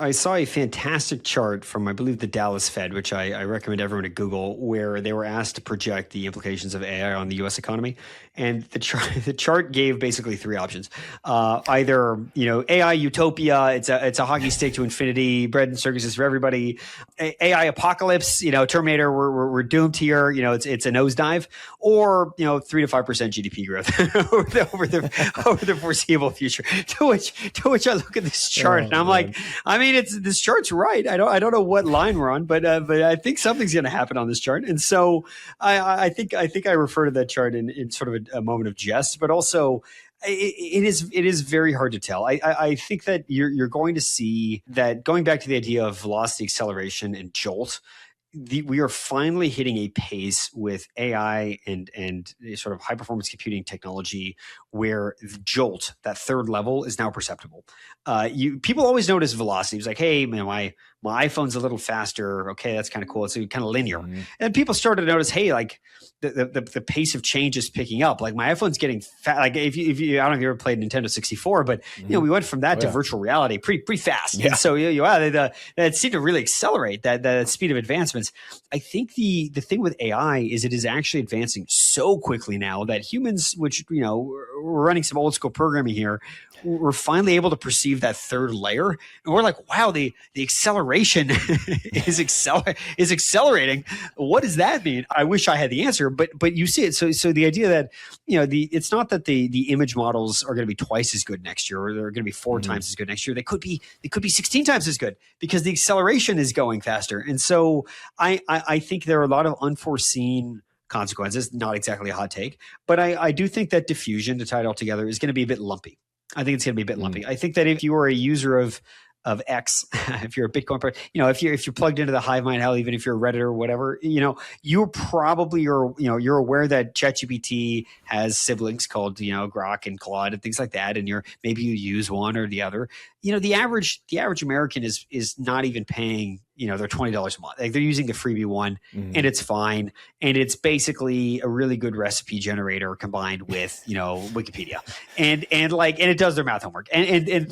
I saw a fantastic chart from, I believe, the Dallas Fed, which I recommend everyone to Google, where they were asked to project the implications of AI on the U.S. economy, and the chart gave basically three options: either AI utopia, it's a hockey stick to infinity, bread and circuses for everybody; AI apocalypse, Terminator, we're doomed here, it's a nosedive, or 3 to 5% GDP growth over the foreseeable future. To which I look at this chart and I'm like, I mean, this chart's right. I don't know what line we're on, but I think something's going to happen on this chart, and so I think I refer to that chart in sort of a moment of jest, but also it is very hard to tell. I think that you're going to see that, going back to the idea of velocity acceleration and jolt. We are finally hitting a pace with AI and sort of high performance computing technology where jolt, that third level, is now perceptible. People always notice velocity. It's like, hey, man, my iPhone's a little faster. Okay, that's kind of cool. It's kind of linear. Mm-hmm. And people started to notice, hey, like the pace of change is picking up. Like my iPhone's getting fat. Like if you I don't know if you ever played Nintendo 64, but we went from that to virtual reality pretty fast. Yeah. And so that seemed to really accelerate that speed of advancements. I think the thing with AI is it is actually advancing so quickly now that humans, which we're running some old school programming here, we're finally able to perceive that third layer, and we're like, wow, the acceleration is accelerating. What does that mean? I wish I had the answer, but you see it. So the idea that it's not that the image models are going to be twice as good next year, or they're going to be 4 times as good next year. They could be 16 times as good because the acceleration is going faster. And so I think there are a lot of unforeseen consequences. Not exactly a hot take, but I do think that diffusion, to tie it all together, is going to be a bit lumpy. I think it's going to be a bit lumpy. I think that if you are a user of X, if you're a Bitcoin person, if you're plugged into the hive mind, hell, even if you're a Redditor or whatever, you're probably you're aware that ChatGPT has siblings called Grok and Claude and things like that, and maybe you use one or the other. The average American is not even paying their $20 a month. Like they're using the freebie one, and it's fine, and it's basically a really good recipe generator combined with Wikipedia, and it does their math homework, and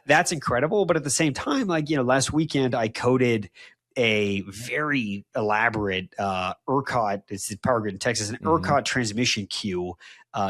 that's incredible. But at the same time, last weekend I coded a very elaborate ERCOT, it's the power grid in Texas, an ERCOT transmission queue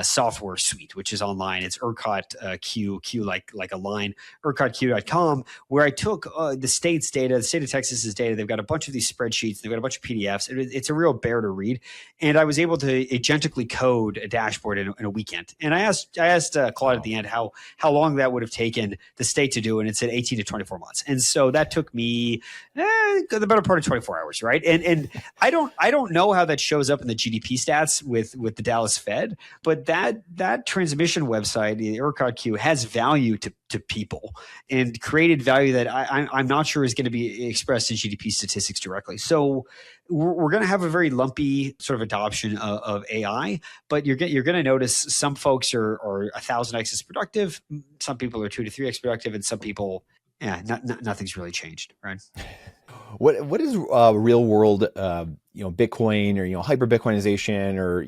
software suite, which is online. It's ERCOT Q like a line, ERCOTQ.com, where I took the state's data, the state of Texas's data. They've got a bunch of these spreadsheets. They've got a bunch of PDFs. It's a real bear to read. And I was able to agentically code a dashboard in a weekend. And I asked Claude at the end how long that would have taken the state to do, and it said 18 to 24 months. And so that took me the better part of 24 hours, right? And I don't know how that shows up in the GDP stats with the Dallas Fed, but that transmission website, the ERCOT queue, has value to people and created value that I'm not sure is going to be expressed in GDP statistics directly. So we're going to have a very lumpy sort of adoption of AI, but you're going to notice some folks are 1,000x as productive, some people are 2 to 3x productive, and some people, nothing's really changed, right? What is real world, Bitcoin or hyperbitcoinization or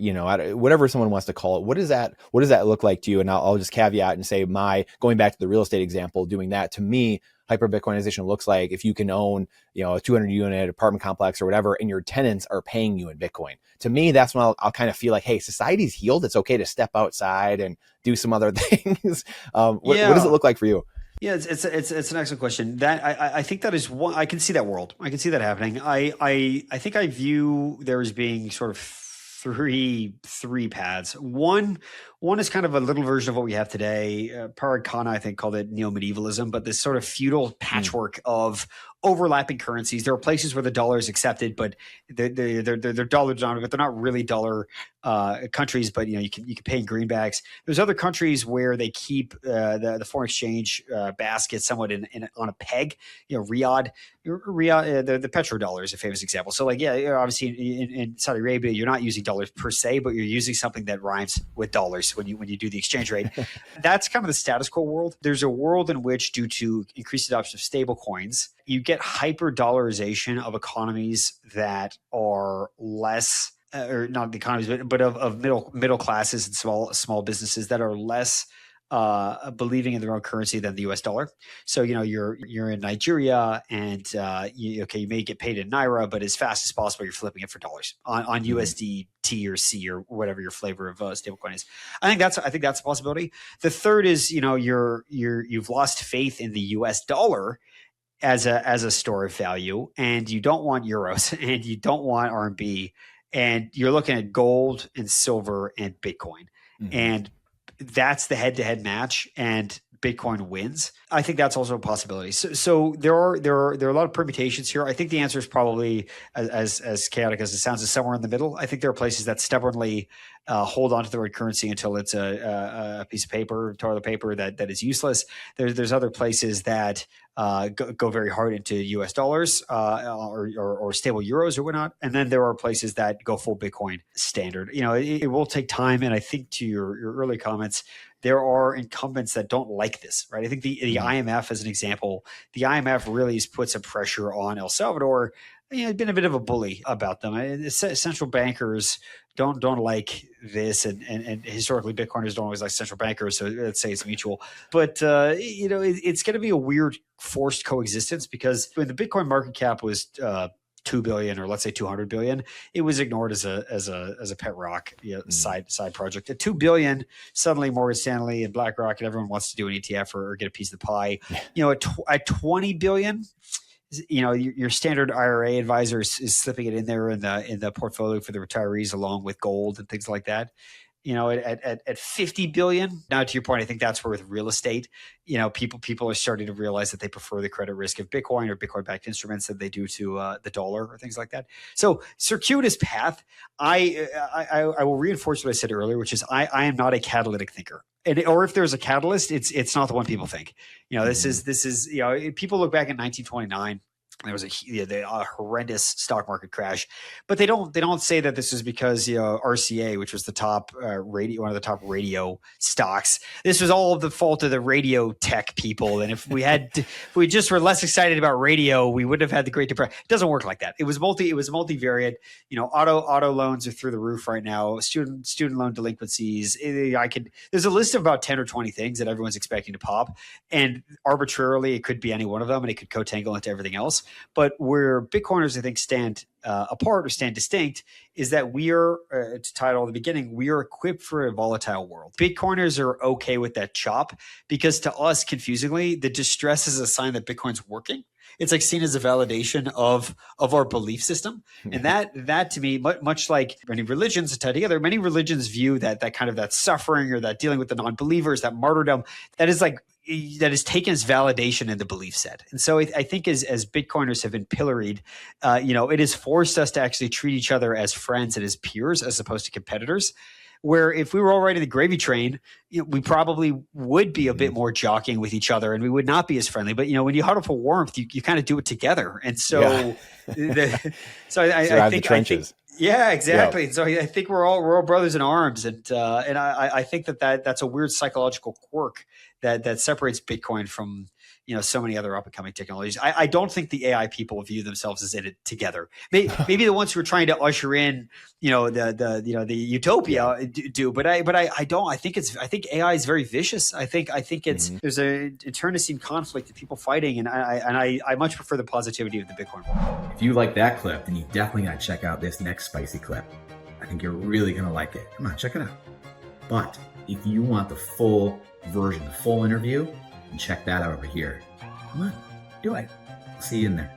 whatever someone wants to call it? What does that look like to you? And I'll just caveat and say, going back to the real estate example, doing that, to me, hyperbitcoinization looks like if you can own a 200 unit apartment complex or whatever, and your tenants are paying you in Bitcoin. To me, that's when I'll kind of feel like, hey, society's healed. It's okay to step outside and do some other things. What does it look like for you? Yeah, it's an excellent question. That I think that is one. I can see that world. I can see that happening. I think I view there as being sort of three paths. One is kind of a little version of what we have today. Parag Khanna, I think, called it neo-medievalism, but this sort of feudal patchwork of overlapping currencies. There are places where the dollar is accepted, but they're dollar denominated, but they're not really dollar countries. But you can pay in greenbacks. There's other countries where they keep the foreign exchange basket somewhat on a peg. Riyadh, the petrodollar is a famous example. So obviously in Saudi Arabia, you're not using dollars per se, but you're using something that rhymes with dollars when you do the exchange rate. That's kind of the status quo world. There's a world in which, due to increased adoption of stable coins, you get hyper dollarization of economies that are less, or not the economies, but of middle classes and small businesses that are less believing in their own currency than the U.S. dollar. So you're in Nigeria, and you may get paid in naira, but as fast as possible you're flipping it for dollars on USDT or C or whatever your flavor of stablecoin is. I think that's a possibility. The third is you've lost faith in the U.S. dollar as a store of value, and you don't want euros and you don't want RMB, and you're looking at gold and silver and Bitcoin, and that's the head-to-head match, and Bitcoin wins. I think that's also a possibility. So there are a lot of permutations here. I think the answer is probably as chaotic as it sounds, is somewhere in the middle. I think there are places that stubbornly hold on to the right currency until it's a piece of paper, toilet paper that is useless. There's other places that go very hard into U.S. dollars or stable euros or whatnot, and then there are places that go full Bitcoin standard. It will take time, and I think to your early comments, there are incumbents that don't like this, right? I think the IMF, as an example, the IMF really has put some pressure on El Salvador. Been a bit of a bully about them. Central bankers don't like this, and historically Bitcoiners don't always like central bankers, so let's say it's mutual. But it's going to be a weird forced coexistence, because when the Bitcoin market cap was 2 billion, or let's say 200 billion, it was ignored as a pet rock side project. At 2 billion, suddenly Morgan Stanley and BlackRock and everyone wants to do an ETF or get a piece of the pie. At 20 billion, your standard IRA advisor is slipping it in there in the portfolio for the retirees, along with gold and things like that. At 50 billion, now to your point, I think that's where with real estate, people are starting to realize that they prefer the credit risk of Bitcoin or Bitcoin-backed instruments than they do to the dollar or things like that. So circuitous path, I will reinforce what I said earlier, which is I am not a catalytic thinker. Or if there's a catalyst, it's not the one people think. This is people look back at 1929. There was a horrendous stock market crash, but they don't say that this is because RCA, which was the top one of the top radio stocks, this was all the fault of the radio tech people. And if we just were less excited about radio, we wouldn't have had the Great Depression. It doesn't work like that. It was multivariate. Auto loans are through the roof right now. Student loan delinquencies. There's a list of about 10 or 20 things that everyone's expecting to pop, and arbitrarily it could be any one of them, and it could co-tangle into everything else. But where Bitcoiners, I think, stand apart or stand distinct is that we are, to tie it all at the beginning, we are equipped for a volatile world. Bitcoiners are okay with that chop, because to us, confusingly, the distress is a sign that Bitcoin's working. It's like seen as a validation of our belief system. And that to me, much like many religions tied together, many religions view that kind of that suffering or that dealing with the non-believers, that martyrdom, that is taken as validation in the belief set. And so I think as Bitcoiners have been pilloried, it has forced us to actually treat each other as friends and as peers as opposed to competitors. Where if we were all riding the gravy train, we probably would be a bit more jockeying with each other, and we would not be as friendly. But when you huddle for warmth, you kind of do it together. And so, I think trenches. Yeah, exactly. Yeah. So I think we're all brothers in arms, and I think that's a weird psychological quirk that separates Bitcoin from so many other up and coming technologies. I don't think the AI people view themselves as in it together. Maybe the ones who are trying to usher in the Utopia do, but I don't. I think AI is very vicious. I think it's there's an internecine conflict of people fighting, and I much prefer the positivity of the Bitcoin world. If you like that clip, then you definitely got to check out this next spicy clip. I think you're really gonna like it. Come on, check it out. But if you want the full version, the full interview, check that out over here. Come on, do it. See you in there.